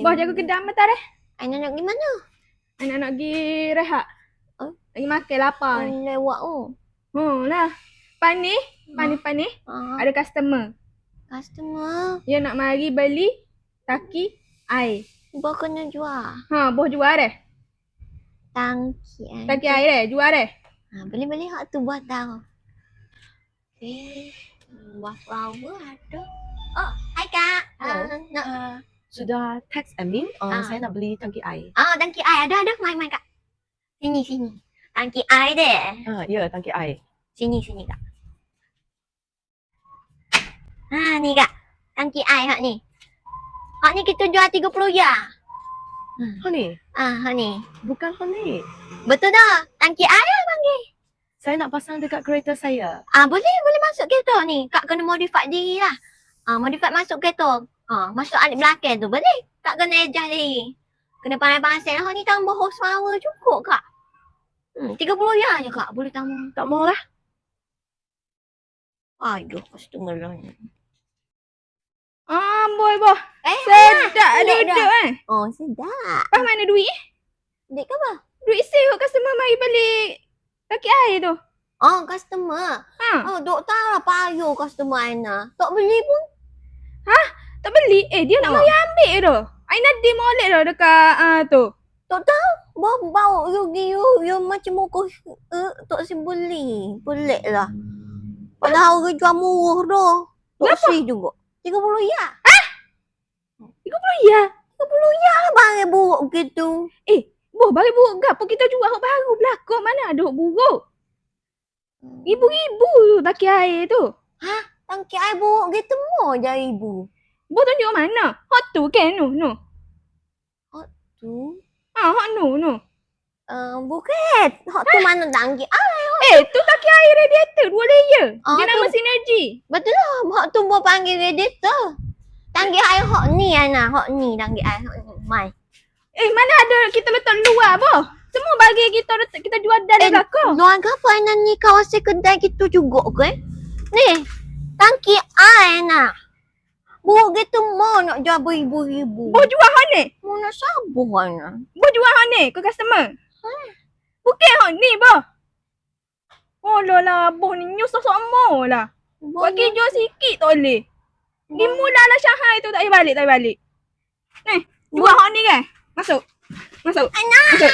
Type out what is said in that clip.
Boh jaga kedai mata deh. Aina nak pergi mana? Anak nak pergi rehat. Lagi makan lapar. Lewat Lah. Pani. Ada customer. Customer. Dia nak mari beli taki air. Boh kena jual. Boh jual deh. Tangki air. Taki air deh, jual deh. Beli-beli hak tu buat tahu. Buat flower ada. Oh, hai Kak. Sudah text admin, saya nak beli tangki air. Tangki air ada. Mai Kak. Sini. Tangki air deh. Ya, tangki air. Sini Kak. Ni Kak. Tangki air hak ni. Hak ni kita jual 30 ya. Ni? Hak ni. Bukan ni. Betul dah. Tangki air panggil. Saya nak pasang dekat kereta saya. Boleh masuk kereta ni. Kak kena modify diri lah. Modify masuk kereta. Masuk alik belakang tu. Boleh. Kak kena adjust diri. Kena pandai-pandai. Hak ni tambah horsepower cukup Kak. 30 ya je Kak. Boleh tambah. Tak mau lah. Aduh, customer lah ni. Boh. Sedap duduk Sedap. Pas mana duit? Duit ke apa? Duit sale customer mari balik taki air tu. Customer. Dok tahu lah payah customer Aina. Tak beli pun. Tak beli? Dia nak mari ambil tu. Aina dia molek dah dekat tu. Tak tahu. Bau you macam muka tak si beli. Pelik lah. Padahal orang jual murah dah. Tak si juga. 30 ya. 30 ya? 30 ya lah barang buruk gitu. Boh bagi buruk gapo kita jual hak baru belakang mana ada hak buruk. Ribu-ribu tu taki air tu. Tangki air buruk gitu mau je ibu. Boh tunjuk mana? Hak tu kan no. Hak tu? Hak no. Bukan. Hak tu mana tangki air? Tu taki air radiator 2 layer. Dia nama Synergy. Betul lah. Hak tu buat panggil radiator. Tangki air hak ni Ana. Hak ni tangki air. Hak ni. Mai. Mana ada kita letak luar boh. Semua bagi kita jual dalam belakang. Luar apa Ana ni kawasan kedai gitu juga ke? Ni. Tangki air Ana. Buruk gitu mau nak jual beribu-ribu. Boh jual hak ni? Mau nak sabar Ana. Boh jual hak ni ke customer? Bukan hak ni boh. Lah boh ni nyusah sama lah. Bagi jual sikit tak boleh. Di mula lah Shanghai tu tak balik. Ni, jual hak ni kan? Masuk. Ana. Masuk.